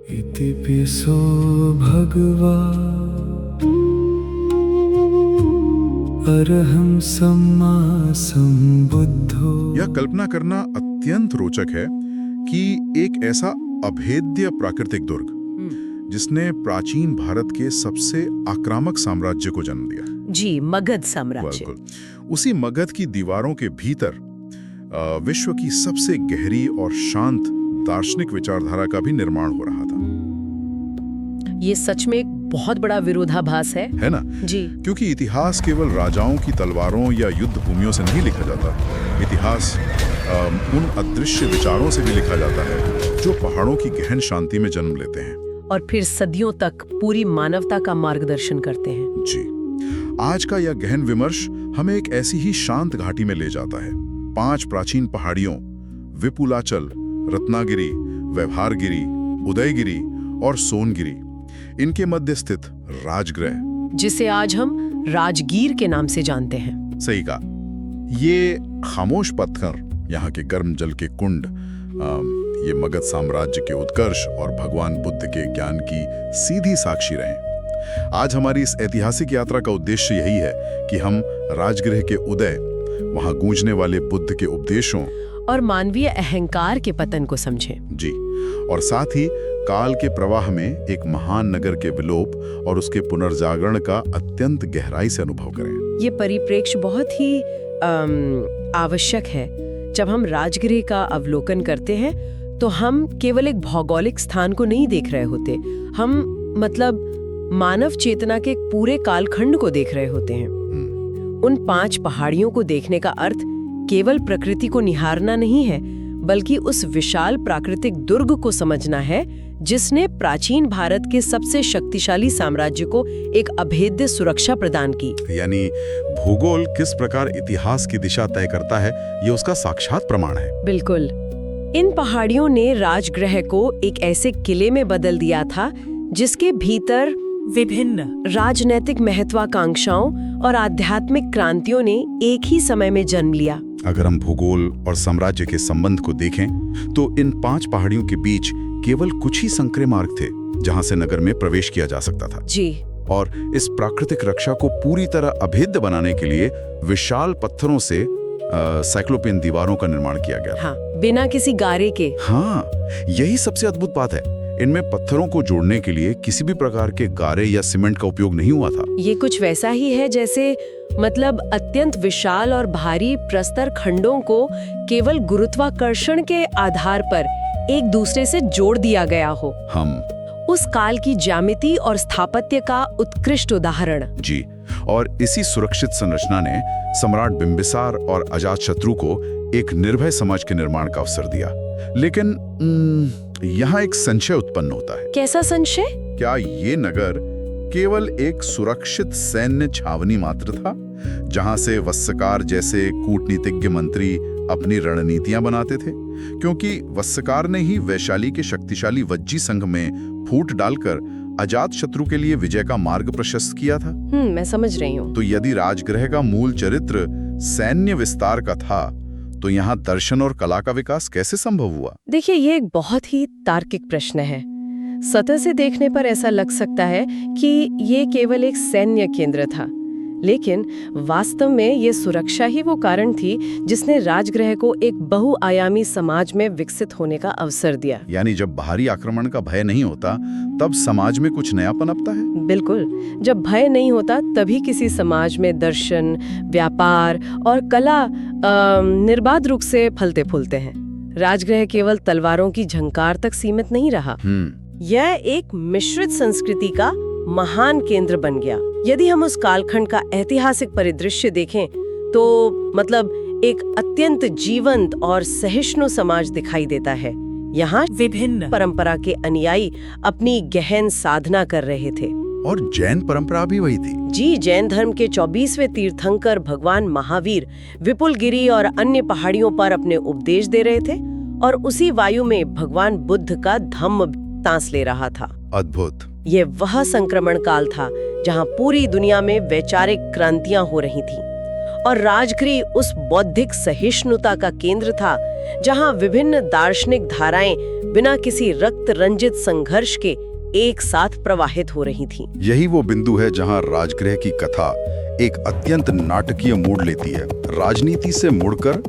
इति पिसो भगवा अरहं सम्मा संबुद्धो। यह कल्पना करना अत्यंत रोचक है कि एक ऐसा अभेद्य प्राकृतिक दुर्ग जिसने प्राचीन भारत के सबसे आक्रामक साम्राज्य को जन्म दिया, जी, मगध साम्राज्य, बिल्कुल उसी मगध की दीवारों के भीतर विश्व की सबसे गहरी और शांत दार्शनिक विचारधारा का भी निर्माण हो रहा था। ये सच में एक बहुत बड़ा विरोधाभास है ना? जी, क्योंकि इतिहास केवल राजाओं की तलवारों या युद्ध भूमियों से नहीं लिखा जाता। इतिहास उन अदृश्य विचारों से भी लिखा जाता है जो पहाड़ों की गहन शांति में जन्म लेते हैं और फिर सदियों तक पूरी मानवता का मार्गदर्शन करते हैं। जी, आज का यह गहन विमर्श हमें एक ऐसी ही शांत घाटी में ले जाता है। 5 प्राचीन पहाड़ियों विपुलाचल, रत्नागिरी, व्यवहारगिरी, उदयगिरी और सोनगिरी, इनके मध्य स्थित राजगृह, जिसे आज हम राजगीर के नाम से जानते हैं। सही कहा। ये खामोश पत्थर, यहाँ के गर्म जल के कुंड, ये मगध साम्राज्य के उत्कर्ष और भगवान बुद्ध के ज्ञान की सीधी साक्षी रहे। आज हमारी इस ऐतिहासिक यात्रा का उद्देश्य यही है कि हम राजगृह के उदय, वहां गूंजने वाले बुद्ध के उपदेशों और मानवीय अहंकार के पतन को समझें। जी, और साथ ही काल के प्रवाह में एक महान नगर के विलोप और उसके पुनर्जागरण का अत्यंत गहराई से अनुभव करें। ये परिप्रेक्ष्य बहुत ही आवश्यक है। जब हम राजगृह का अवलोकन करते हैं तो हम केवल एक भौगोलिक स्थान को नहीं देख रहे होते, हम मतलब मानव चेतना के एक पूरे कालखंड को देख रहे होते हैं। उन 5 पहाड़ियों को देखने का अर्थ केवल प्रकृति को निहारना नहीं है, बल्कि उस विशाल प्राकृतिक दुर्ग को समझना है जिसने प्राचीन भारत के सबसे शक्तिशाली साम्राज्य को एक अभेद्य सुरक्षा प्रदान की। यानी भूगोल किस प्रकार इतिहास की दिशा तय करता है, ये उसका साक्षात प्रमाण है। बिल्कुल। इन पहाड़ियों ने राजगृह को एक ऐसे किले में बदल दिया था जिसके भीतर विभिन्न राजनैतिक महत्वाकांक्षाओं और आध्यात्मिक क्रांतियों ने एक ही समय में जन्म लिया। अगर हम भूगोल और साम्राज्य के संबंध को देखें तो इन 5 पहाड़ियों के बीच केवल कुछ ही संकरे मार्ग थे जहां से नगर में प्रवेश किया जा सकता था। जी, और इस प्राकृतिक रक्षा को पूरी तरह अभेद्य बनाने के लिए विशाल पत्थरों से साइक्लोपियन दीवारों का निर्माण किया गया। हाँ, बिना किसी गारे के। हाँ, यही सबसे अद्भुत बात है। इनमें पत्थरों को जोड़ने के लिए किसी भी प्रकार के गारे या सीमेंट का उपयोग नहीं हुआ था। ये कुछ वैसा ही है जैसे मतलब अत्यंत विशाल और भारी प्रस्तर खंडों को केवल गुरुत्वाकर्षण के आधार पर एक दूसरे से जोड़ दिया गया हो। हम उस काल की ज्यामिति और स्थापत्य का उत्कृष्ट उदाहरण। जी, और इसी सुरक्षित संरचना ने सम्राट बिंबिसार और अजातशत्रु को एक निर्भय समाज के निर्माण का अवसर दिया। लेकिन यहाँ एक संशय उत्पन्न होता है। कैसा संशय? क्या ये नगर केवल एक सुरक्षित सैन्य छावनी मात्र था, जहां से वस्सकार जैसे कूटनीतिज्ञ मंत्री अपनी रणनीतियां बनाते थे? क्योंकि वस्सकार ने ही वैशाली के शक्तिशाली वज्जी संघ में फूट डालकर अजातशत्रु के लिए विजय का मार्ग प्रशस्त किया था। मैं समझ रही हूँ। तो यदि राजगृह का मूल चरित्र सैन्य विस्तार का था, तो यहाँ दर्शन और कला का विकास कैसे संभव हुआ? देखिए, ये एक बहुत ही तार्किक प्रश्न है। सतह से देखने पर ऐसा लग सकता है कि ये केवल एक सैन्य केंद्र था, लेकिन वास्तव में ये सुरक्षा ही वो कारण थी जिसने राजगृह को एक बहुआयामी समाज में विकसित होने का अवसर दिया। यानी जब बाहरी आक्रमण का भय नहीं होता, तब समाज में कुछ नया पनपता है। बिल्कुल, जब भय नहीं होता तभी किसी समाज में दर्शन, व्यापार और कला निर्बाध रूप से फलते फूलते हैं। राजगृह केवल तलवारों की झंकार तक सीमित नहीं रहा। यह एक मिश्रित संस्कृति का महान केंद्र बन गया। यदि हम उस कालखंड का ऐतिहासिक परिदृश्य देखें तो मतलब एक अत्यंत जीवंत और सहिष्णु समाज दिखाई देता है। यहाँ विभिन्न परंपरा के अनुयायी अपनी गहन साधना कर रहे थे। और जैन परंपरा भी वही थी। जी, जैन धर्म के 24वें तीर्थंकर भगवान महावीर विपुलगिरी और अन्य पहाड़ियों पर अपने उपदेश दे रहे थे, और उसी वायु में भगवान बुद्ध का धम्म सांस ले रहा था। अद्भुत। ये वह संक्रमण काल था जहां पूरी दुनिया में वैचारिक क्रांतियां हो रही थीं, और राजगृह उस बौद्धिक सहिष्णुता का केंद्र था जहां विभिन्न दार्शनिक धाराएं बिना किसी रक्त रंजित संघर्ष के एक साथ प्रवाहित हो रही थीं। यही वो बिंदु है जहां राजगृह की कथा एक अत्यंत नाटकीय मोड़ लेती है। राजनीति से मुड़कर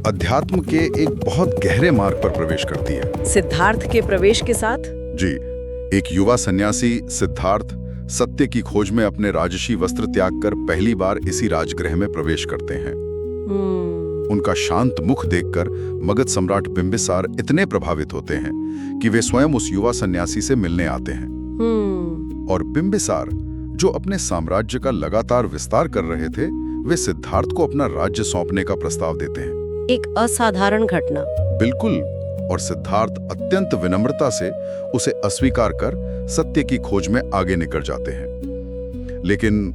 अध्यात्म के एक बहुत गहरे मार्ग पर प्रवेश करती है। सिद्धार्थ के प्रवेश के साथ जी, एक युवा सन्यासी सिद्धार्थ सत्य की खोज में अपने राजसी वस्त्र त्याग कर पहली बार इसी राजगृह में प्रवेश करते हैं। उनका शांत मुख देखकर मगध सम्राट बिंबिसार इतने प्रभावित होते हैं कि वे स्वयं उस युवा सन्यासी से मिलने आते हैं। और बिंबिसार, जो अपने साम्राज्य का लगातार विस्तार कर रहे थे, वे सिद्धार्थ को अपना राज्य सौंपने का प्रस्ताव देते हैं। एक असाधारण घटना। बिल्कुल। और सिद्धार्थ अत्यंत विनम्रता से उसे अस्वीकार कर सत्य की खोज में आगे निकल जाते हैं। लेकिन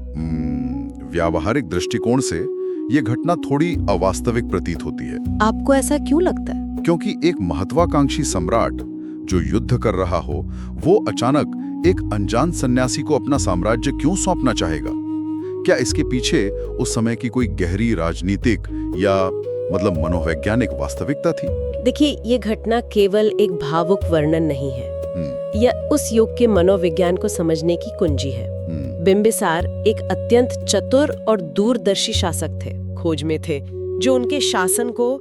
व्यावहारिक दृष्टिकोण से यह घटना थोड़ी अवास्तविक प्रतीत होती है। आपको ऐसा क्यों लगता है? क्योंकि एक महत्वाकांक्षी सम्राट जो युद्ध कर रहा हो, वो अचानक एक अनजान सन्यासी को अपना साम्राज्य क्यों सौंपना चाहेगा? क्या इसके पीछे उस समय की कोई गहरी राजनीतिक या मनोवैज्ञानिक वास्तविकता थी? देखिए, ये घटना केवल एक भावुक वर्णन नहीं है, यह उस युग के मनोविज्ञान को समझने की कुंजी है। बिंबिसार एक अत्यंत चतुर और दूरदर्शी शासक थे, खोज में थे, जो उनके शासन को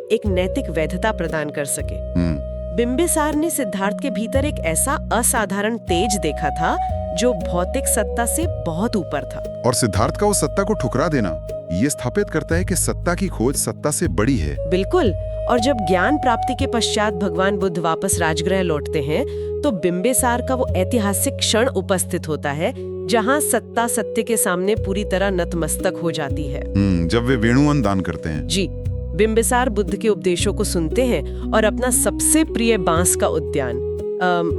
एक नैतिक वैधता प्रदान कर सके। बिंबिसार ने सिद्धार्थ के भीतर एक ऐसा असाधारण तेज देखा था जो भौतिक सत्ता से बहुत ऊपर था। और सिद्धार्थ का उस सत्ता को ठुकरा देना ये स्थापित करता है कि सत्ता की खोज सत्ता से बड़ी है। बिल्कुल। और जब ज्ञान प्राप्ति के पश्चात भगवान बुद्ध वापस राजगृह लौटते हैं, तो बिंबिसार का वो ऐतिहासिक क्षण उपस्थित होता है जहां सत्ता सत्य के सामने पूरी तरह नतमस्तक हो जाती है। जब वे वेणुवन दान करते हैं। जी, बिंबिसार बुद्ध के उपदेशों को सुनते हैं और अपना सबसे प्रिय बांस का उद्यान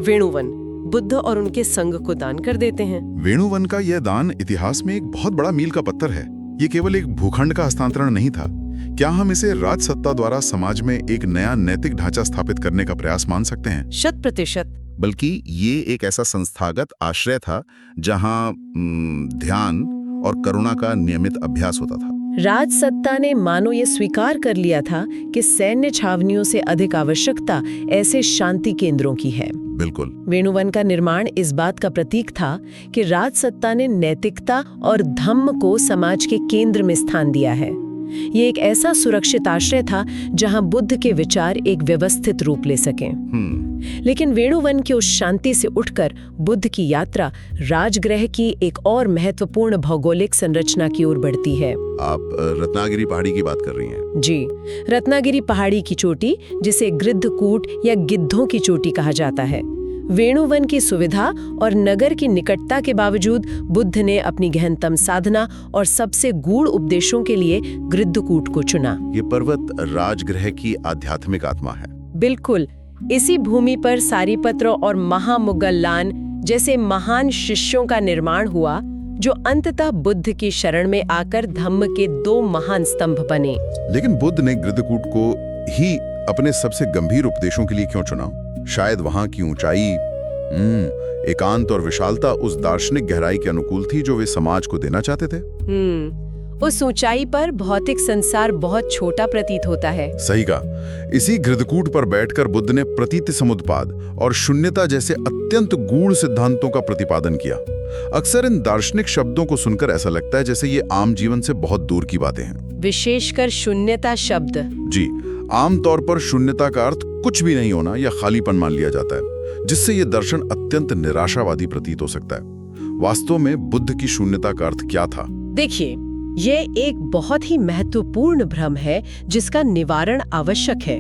वेणुवन बुद्ध और उनके संघ को दान कर देते हैं। वेणुवन का यह दान इतिहास में एक बहुत बड़ा मील का पत्थर है। ये केवल एक भूखंड का हस्तांतरण नहीं था। क्या हम इसे राजसत्ता द्वारा समाज में एक नया नैतिक ढांचा स्थापित करने का प्रयास मान सकते हैं? 100%। बल्कि ये एक ऐसा संस्थागत आश्रय था जहां ध्यान और करुणा का नियमित अभ्यास होता था। राजसत्ता ने मानो ये स्वीकार कर लिया था कि सैन्य छावनियों से अधिक आवश्यकता ऐसे शांति केंद्रों की है। बिल्कुल। वेणुवन का निर्माण इस बात का प्रतीक था कि राजसत्ता ने नैतिकता और धम्म को समाज के केंद्र में स्थान दिया है। ये एक ऐसा सुरक्षित आश्रय था जहां बुद्ध के विचार एक व्यवस्थित रूप ले सकें। लेकिन वेणुवन की उस शांति से उठकर बुद्ध की यात्रा राजगृह की एक और महत्वपूर्ण भौगोलिक संरचना की ओर बढ़ती है। आप रत्नागिरी पहाड़ी की बात कर रही हैं? जी, रत्नागिरी पहाड़ी की चोटी, जिसे गृद्धकूट या गिद्धों की चोटी कहा जाता है। वेणुवन की सुविधा और नगर की निकटता के बावजूद बुद्ध ने अपनी गहनतम साधना और सबसे गूढ़ उपदेशों के लिए गृद्धकूट को चुना। ये पर्वत राजगृह की आध्यात्मिक आत्मा है। बिल्कुल। इसी भूमि पर सारीपत्र और महामुगल्लान जैसे महान शिष्यों का निर्माण हुआ, जो अंततः बुद्ध की शरण में आकर धम्म के 2 महान स्तंभ बने। लेकिन बुद्ध ने गृद्धकूट को ही अपने सबसे गंभीर उपदेशों के लिए क्यों चुना? शायद वहां की ऊंचाई, एकांत और विशालता उस दार्शनिक गहराई के अनुकूल थी जो वे समाज को देना चाहते थे। उस ऊंचाई पर भौतिक संसार बहुत छोटा प्रतीत होता है। सही कहा। इसी गृद्धकूट पर बैठकर बुद्ध ने प्रतीति समुद्पाद और शून्यता जैसे अत्यंत गूढ़ सिद्धांतों का प्रतिपादन किया। अक्सर इन दार्शनिक शब्दों को सुनकर ऐसा लगता है जैसे ये आम जीवन से बहुत दूर की बातें हैं। विशेषकर शून्यता शब्द। जी, आमतौर पर शून्यता का अर्थ कुछ भी नहीं होना या खालीपन मान लिया जाता है, जिससे ये दर्शन अत्यंत निराशावादी प्रतीत हो सकता है। वास्तव में बुद्ध की शून्यता का अर्थ क्या था? देखिए, ये एक बहुत ही महत्वपूर्ण भ्रम है जिसका निवारण आवश्यक है।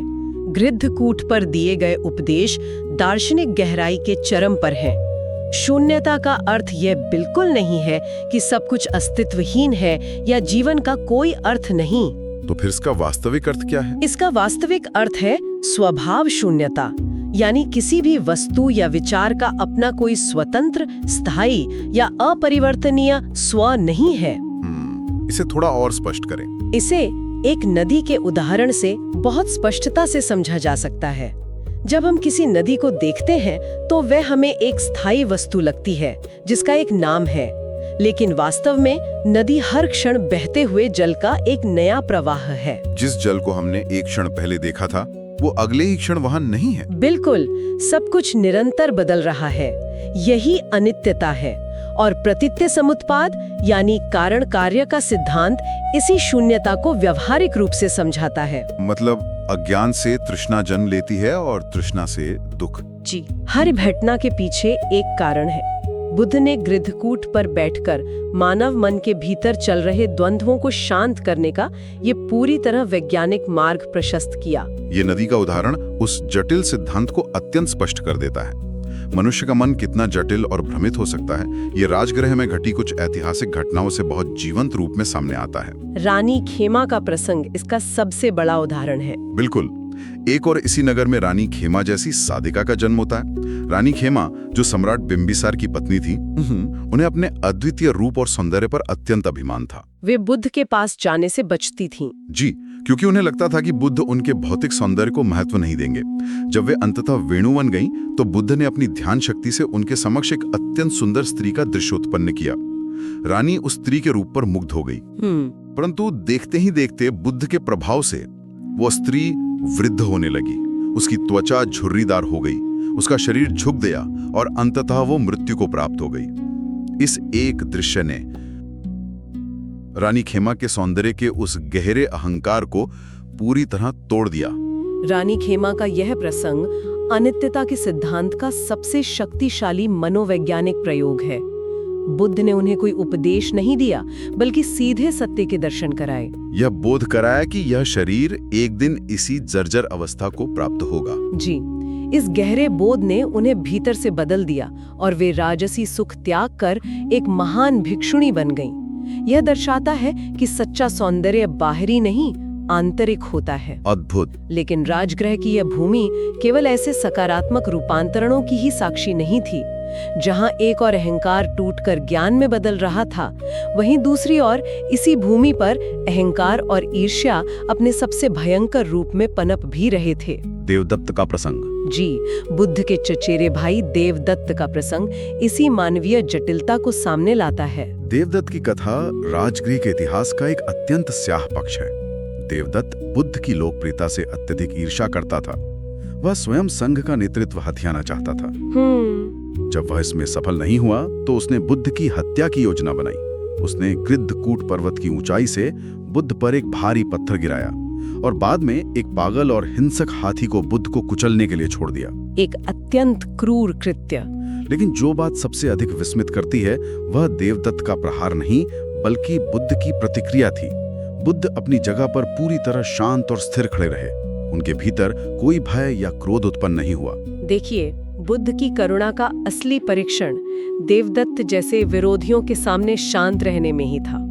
गृद्धकूट पर दिए गए उपदेश दार्शनिक गहराई के चरम पर हैं। शून्यता का अर्थ यह बिल्कुल नहीं है कि सब कुछ अस्तित्वहीन है या जीवन का कोई अर्थ नहीं। तो फिर इसका वास्तविक अर्थ क्या है? इसका वास्तविक अर्थ है स्वभाव शून्यता, यानी किसी भी वस्तु या विचार का अपना कोई स्वतंत्र, स्थायी या अपरिवर्तनीय स्व नहीं है। इसे थोड़ा और स्पष्ट करें। इसे एक नदी के उदाहरण से बहुत स्पष्टता से समझा जा सकता है। जब हम किसी नदी को देखते हैं तो वह हमें एक स्थायी वस्तु लगती है जिसका एक नाम है, लेकिन वास्तव में नदी हर क्षण बहते हुए जल का एक नया प्रवाह है। जिस जल को हमने एक क्षण पहले देखा था वो अगले ही क्षण वहां नहीं है। बिल्कुल, सब कुछ निरंतर बदल रहा है। यही अनित्यता है। और प्रतीत्य समुत्पाद यानी कारण कार्य का सिद्धांत इसी शून्यता को व्यवहारिक रूप से समझाता है। मतलब अज्ञान से तृष्णा जन्म लेती है और तृष्णा से दुख। जी, हर घटना के पीछे एक कारण है। बुद्ध ने गृद्धकूट पर बैठकर मानव मन के भीतर चल रहे द्वंद्वों को शांत करने का ये पूरी तरह वैज्ञानिक मार्ग प्रशस्त किया। ये नदी का उदाहरण उस जटिल सिद्धांत को अत्यंत स्पष्ट कर देता है। मनुष्य का मन कितना जटिल और भ्रमित हो सकता है, ये राजगृह में घटी कुछ ऐतिहासिक घटनाओं से बहुत जीवंत रूप में सामने आता है। रानी खेमा का प्रसंग इसका सबसे बड़ा उदाहरण है। बिल्कुल, एक और इसी नगर में रानी खेमा जैसी साधिका का जन्म होता है। रानी खेमा, जो सम्राट बिंबिसार की पत्नी थी, उन्हें अपने अद्वितीय रूप और सौंदर्य पर अत्यंत अभिमान था। वे बुद्ध के पास जाने से बचती थीं। जी, क्योंकि उन्हें लगता था कि बुद्ध उनके भौतिक सौंदर्य को महत्व नहीं देंगे। जब वे अंततः वेणु बन गईं, तो बुद्ध ने अपनी ध्यान शक्ति से उनके समक्ष एक अत्यंत सुंदर स्त्री का दृश्य उत्पन्न किया। रानी उस स्त्री के रूप पर मुग्ध हो गई। परंतु देखते ही देखते बुद्ध के प्रभाव से वो स्त्री वृद्ध होने लगी। उसकी त्वचा झुर्रीदार हो गई, उसका शरीर झुक गया और अंततः वो मृत्यु को प्राप्त हो गई। इस एक दृश्य ने रानी खेमा के सौंदर्य के उस गहरे अहंकार को पूरी तरह तोड़ दिया। रानी खेमा का यह प्रसंग अनित्यता के सिद्धांत का सबसे शक्तिशाली मनोवैज्ञानिक प्रयोग है। बुद्ध ने उन्हें कोई उपदेश नहीं दिया, बल्कि सीधे सत्य के दर्शन कराए। यह बोध कराया कि यह शरीर एक दिन इसी जर्जर अवस्था को प्राप्त होगा। जी, इस गहरे बोध ने उन्हें भीतर से बदल दिया और वे राजसी सुख त्याग कर एक महान भिक्षुणी बन गईं। यह दर्शाता है कि सच्चा सौंदर्य बाहरी नहीं, आंतरिक होता है। अद्भुत। लेकिन राजगृह की यह भूमि केवल ऐसे सकारात्मक रूपांतरणों की ही साक्षी नहीं थी। जहां एक और अहंकार टूटकर ज्ञान में बदल रहा था, वहीं दूसरी ओर इसी भूमि पर अहंकार और ईर्ष्या अपने सबसे भयंकर रूप में पनप भी रहे थे। देवदत्त का प्रसंग। जी, बुद्ध के चचेरे भाई देवदत्त का प्रसंग इसी मानवीय जटिलता को सामने लाता है। देवदत्त की कथा राजगृह के इतिहास का एक अत्यंत स्याह पक्ष है। देवदत्त बुद्ध की लोकप्रियता से अत्यधिक ईर्ष्या करता था। वह स्वयं संघ का नेतृत्व हथियाना चाहता था। जब वह इसमें सफल नहीं हुआ, तो उसने बुद्ध की हत्या की योजना बनाई। उसने गृद्धकूट पर्वत की ऊंचाई से बुद्ध पर एक भारी पत्थर गिराया और बाद में एक पागल और हिंसक हाथी को बुद्ध को कुचलने के लिए छोड़ दिया। एक अत्यंत क्रूर कृत्य। लेकिन जो बात सबसे अधिक विस्मित करती है, वह देवदत्त का प्रहार नहीं, बल्कि बुद्ध की प्रतिक्रिया थी। बुद्ध अपनी जगह पर पूरी तरह शांत और स्थिर खड़े रहे। उनके भीतर कोई भय या क्रोध उत्पन्न नहीं हुआ। देखिए, बुद्ध की करुणा का असली परीक्षण देवदत्त जैसे विरोधियों के सामने शांत रहने में ही था।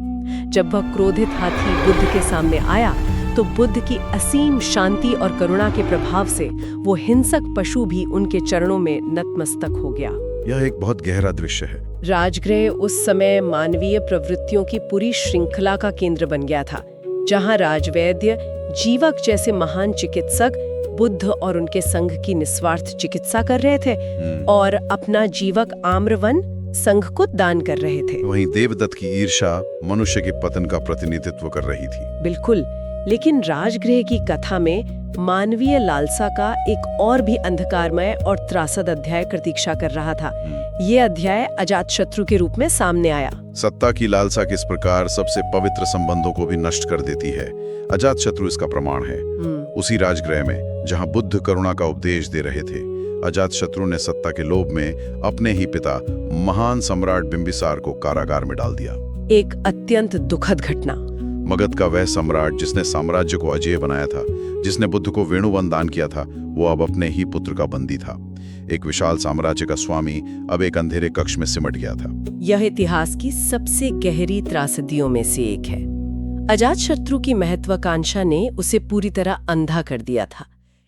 जब वह क्रोधित हाथी बुद्ध के सामने आया, तो बुद्ध की असीम शांति और करुणा के प्रभाव से वो हिंसक पशु भी उनके चरणों में नतमस्तक हो गया। यह एक बहुत गहरा दृश्य है। राजगृह उस समय मानवीय प्रवृत्तियों की पूरी श्रृंखला का केंद्र बन गया था, जहां राजवैद्य, जीवक जैसे महान चिकित्सक बुद्ध और उनके संघ की निस्वार्थ चिकित्सा कर रहे थे और अपना जीवक आम्रवन संघ को दान कर रहे थे। वहीं देवदत्त की ईर्ष्या मनुष्य के पतन का प्रतिनिधित्व कर रही थी। बिल्कुल, लेकिन राजगृह की कथा में मानवीय लालसा का एक और भी अंधकारमय और त्रासद अध्याय प्रतीक्षा कर रहा था। ये अध्याय अजातशत्रु के रूप में सामने आया। सत्ता की लालसा किस प्रकार सबसे पवित्र संबंधों को भी नष्ट कर देती है, अजातशत्रु इसका प्रमाण है। उसी राजगृह में जहां बुद्ध करुणा का उपदेश दे रहे थे, अजातशत्रु ने सत्ता के लोभ में अपने ही पिता महान सम्राट बिंबिसार को कारागार में डाल दिया। एक अत्यंत दुखद घटना। मगध का वह सम्राट जिसने साम्राज्य को अजेय बनाया था, जिसने बुद्ध को वेणुवन दान किया था, वो अब अपने ही पुत्र का बंदी था। एक विशाल साम्राज्य का स्वामी अब एक अंधेरे कक्ष में सिमट गया था। यह इतिहास की सबसे गहरी त्रासदियों में से एक है। अजातशत्रु की महत्वाकांक्षा ने उसे पूरी तरह अंधा कर दिया था।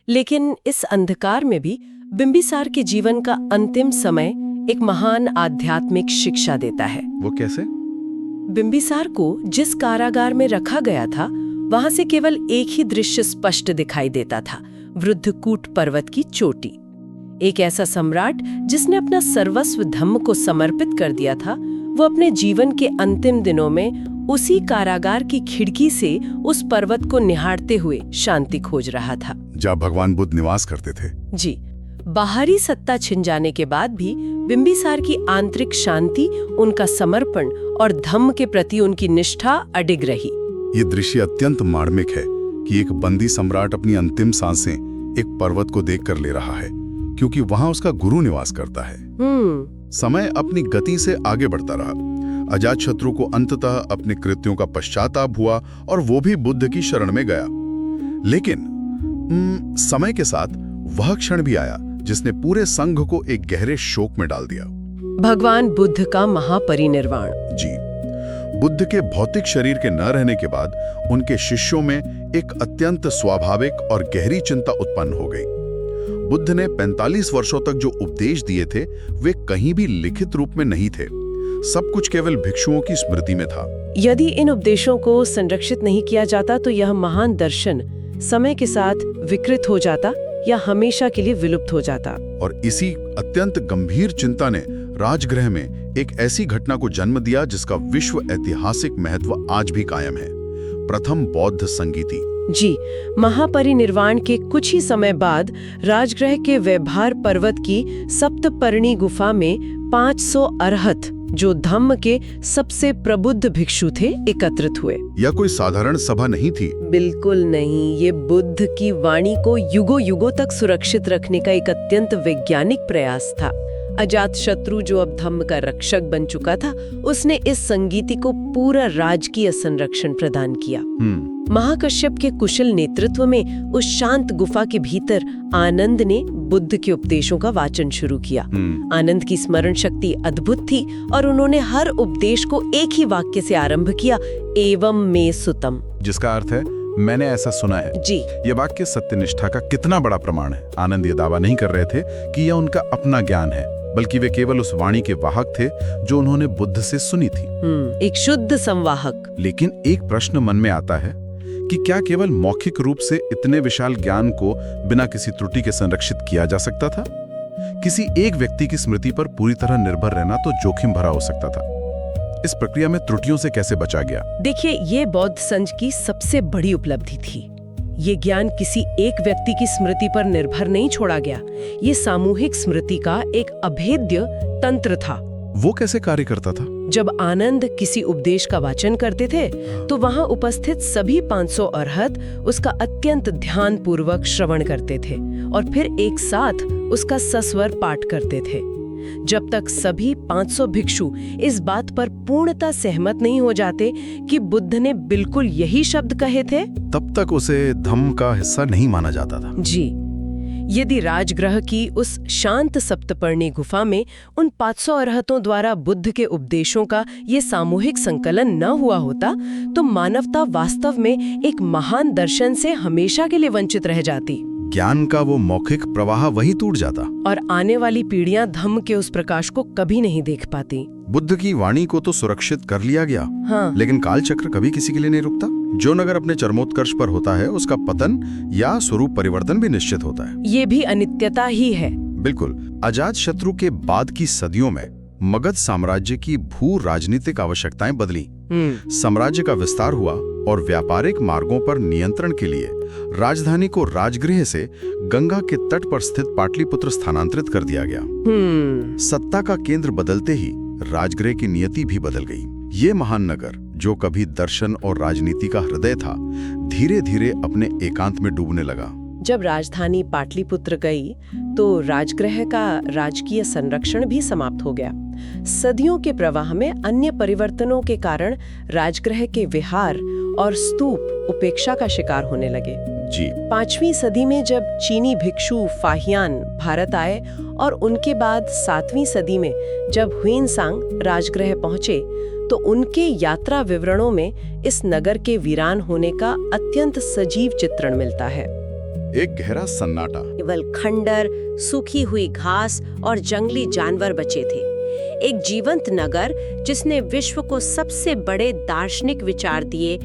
लेकिन इस अंधकार में भी बिंबिसार के जीवन का अंतिम समय एक महान आध्यात्मिक शिक्षा देता है। वो कैसे? बिंबिसार को जिस कारागार में रखा गया था, वहां से केवल एक ही दृश्य स्पष्ट दिखाई देता था, गृद्धकूट पर्वत की चोटी। एक ऐसा सम्राट जिसने अपना सर्वस्व धम्म को समर्पित कर दिया था, वो अपने जीवन के अंतिम दिनों में उसी कारागार की खिड़की से उस पर्वत को निहारते हुए शांति खोज रहा था। जहाँ भगवान बुद्ध निवास करते थे। जी, बाहरी सत्ता छिन जाने के बाद भी बिंबिसार की आंतरिक शांति, उनका समर्पण और धम्म के प्रति उनकी निष्ठा अडिग रही। ये दृश्य अत्यंत मार्मिक है कि एक बंदी सम्राट अपनी अंतिम सांसें एक पर्वत को देखकर ले रहा है, क्योंकि वहां उसका गुरु निवास करता है। समय अपनी गति से आगे बढ़ता रहा। अजातशत्रु को अंततः अपने कृत्यों का पश्चाताप हुआ और वो भी बुद्ध की शरण में गया। लेकिन समय के साथ वह क्षण भी आया जिसने पूरे संघ को एक गहरे शोक में डाल दिया। भगवान बुद्ध का महापरिनिर्वाण। जी, बुद्ध के भौतिक शरीर के न रहने के बाद उनके शिष्यों में एक अत्यंत स्वाभाविक और गहरी चिंता उत्पन्न हो गई। बुद्ध ने 45 वर्षों तक जो उपदेश दिए थे वे कहीं भी लिखित रूप में नहीं थे। सब कुछ केवल भिक्षुओं की स्मृति में था। यदि इन उपदेशों को संरक्षित नहीं किया जाता तो यह महान दर्शन समय के साथ विकृत हो जाता या हमेशा के लिए विलुप्त हो जाता। और इसी अत्यंत गंभीर चिंता ने राजगृह में एक ऐसी घटना को जन्म दिया जिसका विश्व ऐतिहासिक महत्व आज भी कायम है। प्रथम बौद्ध संगीति। जी, महापरिनिर्वाण के कुछ ही समय बाद राजगृह के वैभार पर्वत की सप्तपर्णी गुफा में 500 अरहत, जो धम्म के सबसे प्रबुद्ध भिक्षु थे, एकत्रित हुए। यह कोई साधारण सभा नहीं थी। बिल्कुल नहीं, ये बुद्ध की वाणी को युगों युगों तक सुरक्षित रखने का एक अत्यंत वैज्ञानिक प्रयास था। अजातशत्रु, जो अब धम्म का रक्षक बन चुका था, उसने इस संगीति को पूरा राजकीय संरक्षण प्रदान किया। महाकश्यप के कुशल नेतृत्व में उस शांत गुफा के भीतर आनंद ने बुद्ध के उपदेशों का वाचन शुरू किया। आनंद की स्मरण शक्ति अद्भुत थी और उन्होंने हर उपदेश को एक ही वाक्य से आरंभ किया, एवं मे सुतम, जिसका अर्थ है मैंने ऐसा सुना है। जी, ये वाक्य सत्यनिष्ठा का कितना बड़ा प्रमाण है। आनंद ये दावा नहीं कर रहे थे कि यह उनका अपना ज्ञान है, बल्कि वे केवल उस वाणी के वाहक थे जो उन्होंने बुद्ध से सुनी थी। एक शुद्ध संवाहक। लेकिन एक प्रश्न मन में आता है कि क्या केवल मौखिक रूप से इतने विशाल ज्ञान को बिना किसी त्रुटि के संरक्षित किया जा सकता था? किसी एक व्यक्ति की स्मृति पर पूरी तरह निर्भर रहना तो जोखिम भरा हो सकता था। इस प्रक्रिया में त्रुटियों से कैसे बचा गया? देखिए, ये बौद्ध संघ की सबसे बड़ी उपलब्धि थी। ये ज्ञान किसी एक व्यक्ति की स्मृति पर निर्भर नहीं छोड़ा गया। ये सामूहिक स्मृति का एक अभेद्य तंत्र था। वो कैसे कार्य करता था? जब आनंद किसी उपदेश का वाचन करते थे तो वहां उपस्थित सभी 500 अरहत उसका अत्यंत ध्यानपूर्वक श्रवण करते थे और फिर एक साथ उसका सस्वर पाठ करते थे। जब तक सभी 500 भिक्षु इस बात पर पूर्णतः सहमत नहीं हो जाते कि बुद्ध ने बिल्कुल यही शब्द कहे थे, तब तक उसे धम्म का हिस्सा नहीं माना जाता था। जी, यदि राजगृह की उस शांत सप्तपर्णी गुफा में उन 500 अरहतों द्वारा बुद्ध के उपदेशों का ये सामूहिक संकलन न हुआ होता तो मानवता वास्तव में एक महान दर्शन से हमेशा के लिए वंचित रह जाती। ज्ञान का वो मौखिक प्रवाह वही टूट जाता और आने वाली पीढ़ियां धम्म के उस प्रकाश को कभी नहीं देख पाती। बुद्ध की वाणी को तो सुरक्षित कर लिया गया, हाँ। लेकिन काल चक्र कभी किसी के लिए नहीं रुकता। जो नगर अपने चरमोत्कर्ष पर होता है उसका पतन या स्वरूप परिवर्तन भी निश्चित होता है। ये भी अनित्यता ही है। बिल्कुल। अजातशत्रु के बाद की सदियों में मगध साम्राज्य की भू राजनीतिक आवश्यकताएं बदली। साम्राज्य का विस्तार हुआ और व्यापारिक मार्गों पर नियंत्रण के लिए राजधानी को राजगृह से गंगा के तट पर स्थित पाटलिपुत्र स्थानांतरित कर दिया गया। सत्ता का केंद्र बदलते ही राजगृह की नियति भी बदल गई। ये महान नगर, जो कभी दर्शन और राजनीति का हृदय था, धीरे धीरे अपने एकांत में डूबने लगा। जब राजधानी पाटलिपुत्र गई तो राजगृह का राजकीय संरक्षण भी समाप्त हो गया। सदियों के प्रवाह में अन्य परिवर्तनों के कारण राजगृह के विहार और स्तूप उपेक्षा का शिकार होने लगे। जी। 5वीं सदी में जब चीनी भिक्षु फाहियान भारत आए और उनके बाद 7वीं सदी में जब ह्वेनसांग राजगृह पहुंचे तो उनके यात्रा विवरणों में इस नगर के वीरान होने का अत्यंत सजीव चित्रण मिलता है। एक गहरा सन्नाटा, केवल खंडर, सूखी हुई घास और जंगली जानवर बचे थे। एक जीवंत नगर जिसने विश्व को सबसे बड़े दार्शनिक विचार दिए,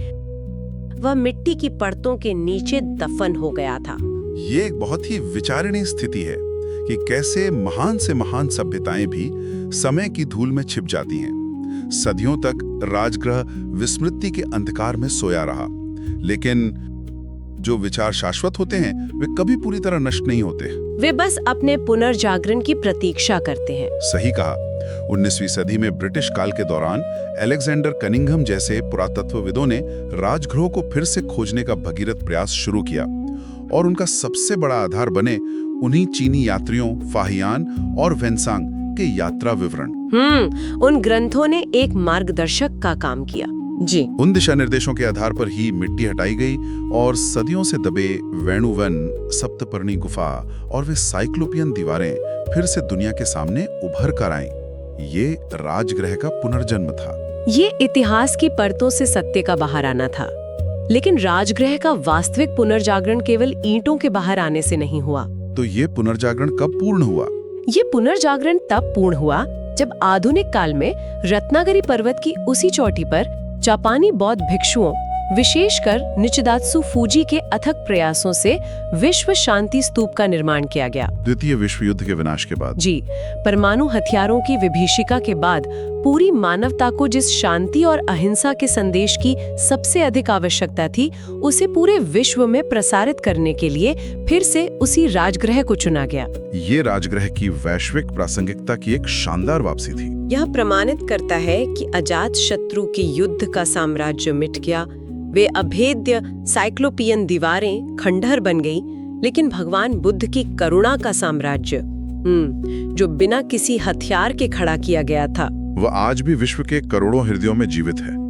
वह मिट्टी की परतों के नीचे दफन हो गया था। ये एक बहुत ही विचारणीय स्थिति है कि कैसे महान से महान सभ्यताएं भी समय की धूल में छिप जाती हैं। सदियों तक राजगृह विस्मृति के अंधकार में सोया रहा, लेकिन जो विचार शाश्वत होते हैं वे कभी पूरी तरह नष्ट नहीं होते। वे बस अपने पुनर्जागरण की प्रतीक्षा करते हैं। सही कहा। 19वीं सदी में ब्रिटिश काल के दौरान अलेक्जेंडर कनिंघम जैसे पुरातत्वविदों ने राजगृहों को फिर से खोजने का भगीरथ प्रयास शुरू किया और उनका सबसे बड़ा आधार बने उन्हीं चीनी यात्रियों फाहियान और वेनसांग के यात्रा विवरण। उन ग्रंथों ने एक मार्गदर्शक का काम किया। जी। उन दिशा निर्देशों के आधार पर ही मिट्टी हटाई गई और सदियों से दबे वेणुवन, सप्तपर्णी गुफा और वे साइक्लोपियन दीवारें फिर से दुनिया के सामने उभर कर आईं। ये राजगृह का पुनर्जन्म था। ये इतिहास की परतों से सत्य का बाहर आना था। लेकिन राजगृह का वास्तविक पुनर्जागरण केवल ईंटों के बाहर आने से नहीं हुआ। तो ये पुनर्जागरण कब पूर्ण हुआ? ये पुनर्जागरण तब पूर्ण हुआ जब आधुनिक काल में रत्नागिरी पर्वत की उसी चोटी पर जापानी बौद्ध भिक्षुओं, विशेषकर निचिदात्सु फूजी के अथक प्रयासों से विश्व शांति स्तूप का निर्माण किया गया। द्वितीय विश्व युद्ध के विनाश के बाद। जी, परमाणु हथियारों की विभीषिका के बाद पूरी मानवता को जिस शांति और अहिंसा के संदेश की सबसे अधिक आवश्यकता थी, उसे पूरे विश्व में प्रसारित करने के लिए फिर से उसी राजगृह को चुना गया। ये राजगृह की वैश्विक प्रासंगिकता की एक शानदार वापसी थी। यह प्रमाणित करता है कि अजात शत्रु के युद्ध का साम्राज्य मिट गया, वे अभेद्य साइक्लोपियन दीवारें खंडहर बन गई, लेकिन भगवान बुद्ध की करुणा का साम्राज्य, जो बिना किसी हथियार के खड़ा किया गया था, वह आज भी विश्व के करोड़ों हृदयों में जीवित है।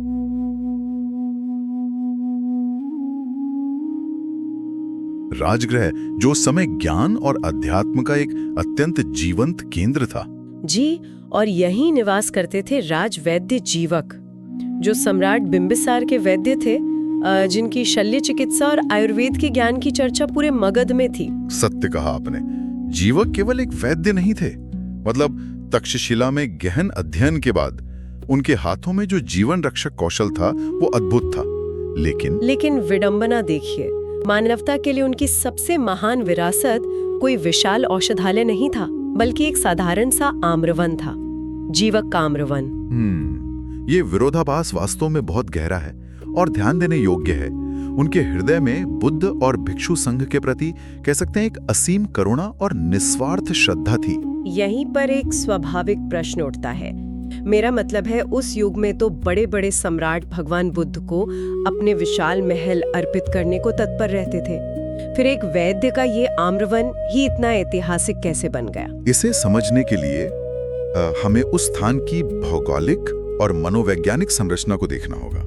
राजगृह जो उस समय ज्ञान और अध्यात्म का एक अत्यंत जीवंत केंद्र था। जी, और यहीं निवास करते थे राजवैद्य जीवक, जो सम्राट बिंबिसार के वैद्य थे, जिनकी शल्य चिकित्सा और आयुर्वेद के ज्ञान की चर्चा पूरे मगध में थी। सत्य कहा आपने। जीवक केवल एक वैद्य नहीं थे, मतलब तक्षशिला में गहन अध्ययन के बाद उनके हाथों में जो जीवन रक्षक कौशल था वो अद्भुत था। लेकिन विडंबना देखिए, मानवता के लिए उनकी सबसे महान विरासत कोई विशाल औषधालय नहीं था, बल्कि एक साधारण सा आम्रवन था, जीवक का आम्रवन। ये विरोधाभास वास्तव में बहुत गहरा है और ध्यान देने योग्य है। उनके हृदय में बुद्ध और भिक्षु संघ के प्रति कह सकते हैं एक असीम करुणा और निस्वार्थ श्रद्धा थी। यहीं पर एक स्वाभाविक प्रश्न उठता है। मेरा मतलब है, उस युग में तो बड़े बड़े सम्राट भगवान बुद्ध को अपने विशाल महल अर्पित करने को तत्पर रहते थे, फिर एक वैद्य का ये आम्रवन ही इतना ऐतिहासिक कैसे बन गया? इसे समझने के लिए हमें उस स्थान की भौगोलिक और मनोवैज्ञानिक संरचना को देखना होगा।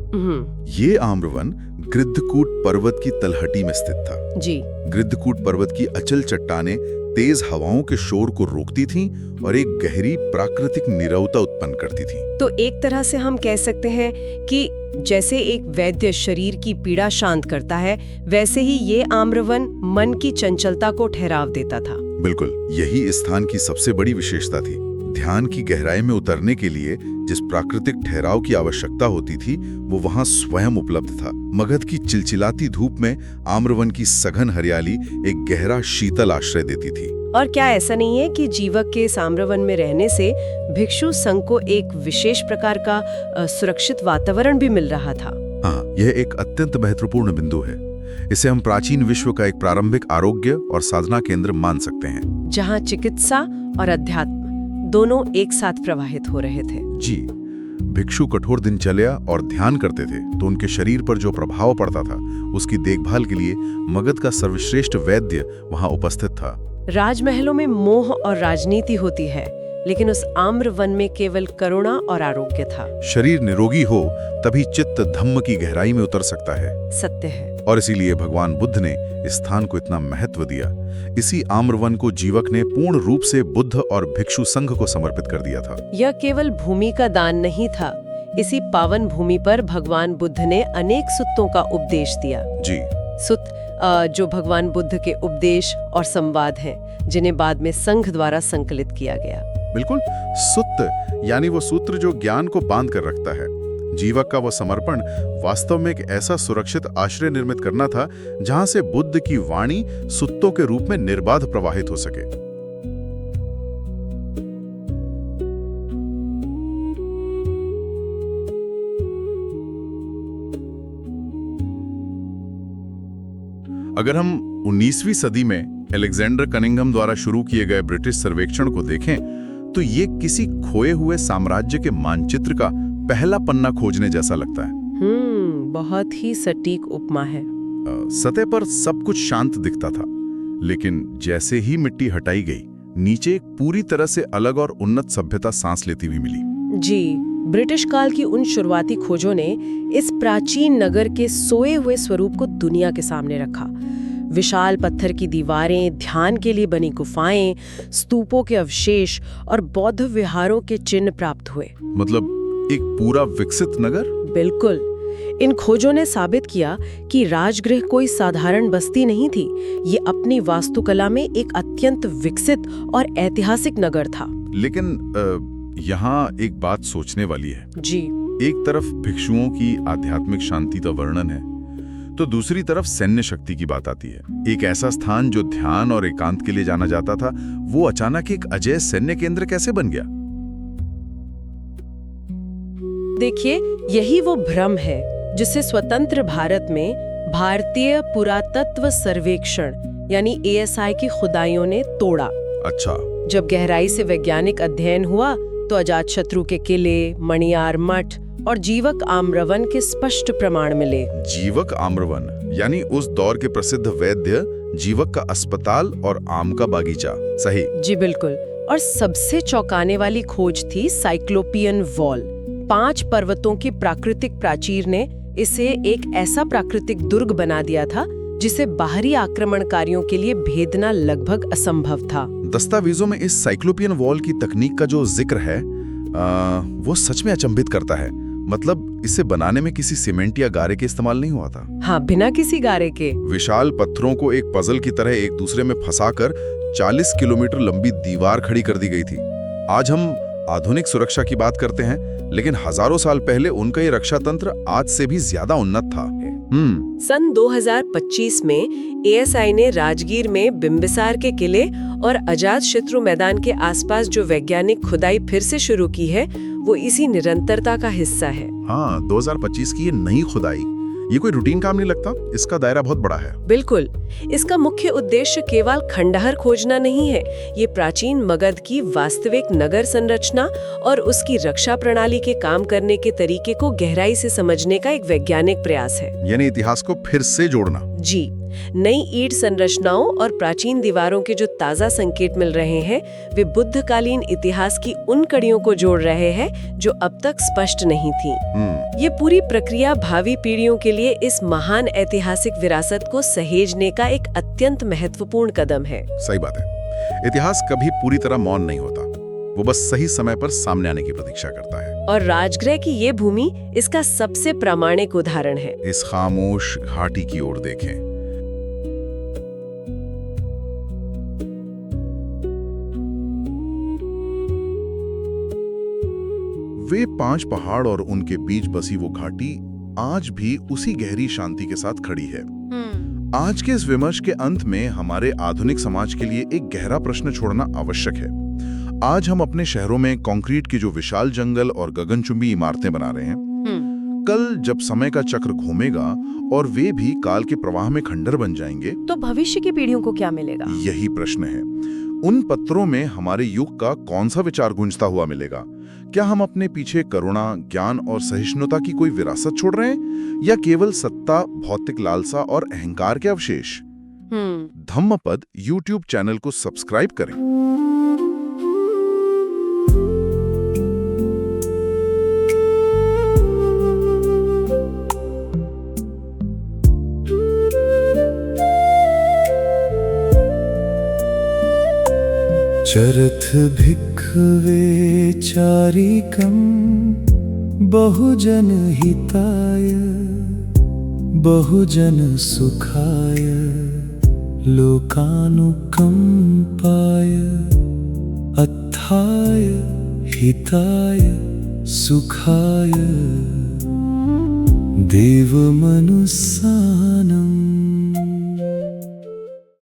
ये आम्रवन गृद्धकूट पर्वत की तलहटी में स्थित था। जी। गृद्धकूट पर्वत की अचल चट्टानें तेज हवाओं के शोर को रोकती थीं और एक गहरी प्राकृतिक नीरवता उत्पन्न करती थीं। तो एक तरह से हम कह सकते हैं कि जैसे एक वैद्य शरीर की पीड़ा शांत करता है, वैसे ही ये आम्रवन मन की चंचलता को ठहराव देता था। बिल्कुल, यही इस स्थान की सबसे बड़ी विशेषता थी। ध्यान की गहराई में उतरने के लिए जिस प्राकृतिक ठहराव की आवश्यकता होती थी, वो वहां स्वयं उपलब्ध था। मगध की चिलचिलाती धूप में आम्रवन की सघन हरियाली एक गहरा शीतल आश्रय देती थी। और क्या ऐसा नहीं है कि जीवक के इस आम्रवन में रहने से भिक्षु संघ को एक विशेष प्रकार का सुरक्षित वातावरण भी मिल रहा था? हाँ, यह एक अत्यंत महत्वपूर्ण बिंदु है। इसे हम प्राचीन विश्व का एक प्रारंभिक आरोग्य और साधना केंद्र मान सकते हैं, जहाँ चिकित्सा और अध्यात्म दोनों एक साथ प्रवाहित हो रहे थे। जी, भिक्षु कठोर दिनचर्या और ध्यान करते थे, तो उनके शरीर पर जो प्रभाव पड़ता था, उसकी देखभाल के लिए मगध का सर्वश्रेष्ठ वैद्य वहां उपस्थित था। राजमहलों में मोह और राजनीति होती है, लेकिन उस आम्रवन में केवल करुणा और आरोग्य था। शरीर निरोगी हो तभी चित्त धम्म की गहराई में उतर सकता है। सत्य है। और इसीलिए भगवान बुद्ध ने इस स्थान को इतना महत्व दिया। इसी आम्रवन को जीवक ने पूर्ण रूप से बुद्ध और भिक्षु संघ को समर्पित कर दिया था। यह केवल भूमि का दान नहीं था, इसी पावन भूमि पर भगवान बुद्ध ने अनेक सुत्तों का उपदेश दिया। जी, सुत्त जो भगवान बुद्ध के उपदेश और संवाद हैं, जिन्हें बाद में संघ द्वारा संकलित किया गया। बिल्कुल, सुत्त यानी वो सूत्र जो ज्ञान को बांध कर रखता है। जीवक का वो समर्पण वास्तव में एक ऐसा सुरक्षित आश्रय निर्मित करना था जहां से बुद्ध की वाणी सुत्तों के रूप में निर्बाध प्रवाहित हो सके। अगर हम 19वीं सदी में अलेक्जेंडर कनिंघम द्वारा शुरू किए गए ब्रिटिश सर्वेक्षण को देखें तो ये किसी खोए हुए साम्राज्य के मानचित्र का पहला पन्ना खोजने जैसा लगता है। बहुत ही सटीक उपमा है। सतह पर सब कुछ शांत दिखता था, लेकिन जैसे ही मिट्टी हटाई गई, नीचे एक पूरी तरह से अलग और उन्नत सभ्यता सांस लेती हुई मिली। जी, ब्रिटिश काल की उन शुरुआती खोजों ने इस प्राचीन नगर के सोए हुए स्वरूप को दुनिया के सामने रखा। विशाल पत्थर की दीवारें, ध्यान के लिए बनी गुफाएं, स्तूपों के अवशेष और बौद्ध विहारों के चिन्ह प्राप्त हुए। मतलब एक पूरा विकसित नगर। बिल्कुल। इन खोजों ने साबित किया कि राजगृह कोई साधारण बस्ती नहीं थी, ये अपनी वास्तुकला में एक अत्यंत विकसित और ऐतिहासिक नगर था। लेकिन यहाँ एक बात सोचने वाली है। जी। एक तरफ भिक्षुओं की आध्यात्मिक शांति का वर्णन है, तो दूसरी तरफ सैन्य शक्ति की बात आती है। एक ऐसा स्थान जो ध्यान और एकांत के लिए जाना जाता था, वो अचानक एक अजय सैन्य केंद्र कैसे बन गया? देखिए, यही वो भ्रम है जिसे स्वतंत्र भारत में भारतीय पुरातत्व सर्वेक्षण यानी ASI की खुदाइयों ने तोड़ा। अच्छा। जब गहराई से वैज्ञानिक अध्ययन हुआ तो अजातशत्रु के किले, मणियार मठ और जीवक आम्रवन के स्पष्ट प्रमाण मिले। जीवक आम्रवन यानी उस दौर के प्रसिद्ध वैद्य जीवक का अस्पताल और आम का बागीचा। सही। जी बिल्कुल। और सबसे चौंकाने वाली खोज थी साइक्लोपियन वॉल। 5 पर्वतों की प्राकृतिक प्राचीर ने इसे एक ऐसा प्राकृतिक दुर्ग बना दिया था जिसे बाहरी आक्रमणकारियों के लिए भेदना लगभग असंभव था। दस्तावेजों में इस साइक्लोपियन वॉल की तकनीक का जो जिक्र है वो सच में अचंभित करता है। मतलब इसे बनाने में किसी सीमेंट या गारे के इस्तेमाल नहीं हुआ था। हाँ, बिना किसी गारे के। विशाल पत्थरों को एक पजल की तरह एक दूसरे में फंसाकर 40 किलोमीटर लंबी दीवार खड़ी कर दी गई थी। आज हम आधुनिक सुरक्षा की बात करते हैं, लेकिन हजारों साल पहले उनका ये रक्षा तंत्र आज से भी ज्यादा उन्नत था। सन 2025 में ASI ने राजगीर में बिंबिसार के किले और अजातशत्रु मैदान के आसपास जो वैज्ञानिक खुदाई फिर से शुरू की है, वो इसी निरंतरता का हिस्सा है। हाँ, 2025 की ये नई खुदाई, ये कोई रूटीन काम नहीं लगता। इसका दायरा बहुत बड़ा है। बिल्कुल। इसका मुख्य उद्देश्य केवल खंडहर खोजना नहीं है, ये प्राचीन मगध की वास्तविक नगर संरचना और उसकी रक्षा प्रणाली के काम करने के तरीके को गहराई से समझने का एक वैज्ञानिक प्रयास है। यानी इतिहास को फिर से जोड़ना। जी। नई ईंट संरचनाओं और प्राचीन दीवारों के जो ताजा संकेत मिल रहे हैं, वे बुद्धकालीन इतिहास की उन कड़ियों को जोड़ रहे हैं जो अब तक स्पष्ट नहीं थी। ये पूरी प्रक्रिया भावी पीढ़ियों के लिए इस महान ऐतिहासिक विरासत को सहेजने का एक अत्यंत महत्वपूर्ण कदम है। सही बात है। इतिहास कभी पूरी तरह मौन नहीं होता, वो बस सही समय पर सामने आने की प्रतीक्षा करता है। और राजगृह की ये भूमि इसका सबसे प्रामाणिक उदाहरण है। इस खामोश घाटी की ओर देखें। वे 5 पहाड़ और उनके बीच बसी वो घाटी आज भी उसी गहरी शांति के साथ खड़ी है। आज के इस विमर्श के अंत में हमारे आधुनिक समाज के लिए एक गहरा प्रश्न छोड़ना आवश्यक है। आज हम अपने शहरों में कंक्रीट की जो विशाल जंगल और गगनचुंबी इमारतें बना रहे हैं, कल जब समय का चक्र घूमेगा और वे भी काल के प्रवाह में खंडर बन जाएंगे, तो भविष्य की पीढ़ियों को क्या मिलेगा? यही प्रश्न है। उन पत्थरों में हमारे युग का कौन सा विचार गूंजता हुआ मिलेगा? क्या हम अपने पीछे करुणा, ज्ञान और सहिष्णुता की कोई विरासत छोड़ रहे हैं, या केवल सत्ता, भौतिक लालसा और अहंकार के अवशेष? धम्मपद YouTube चैनल को सब्सक्राइब करें। चरथ भिक्खवे चारिकं बहुजन हिताय बहुजन सुखाय लोकानुकंपाय अत्थाय हिताय सुखाय देवमनुस्सानम्।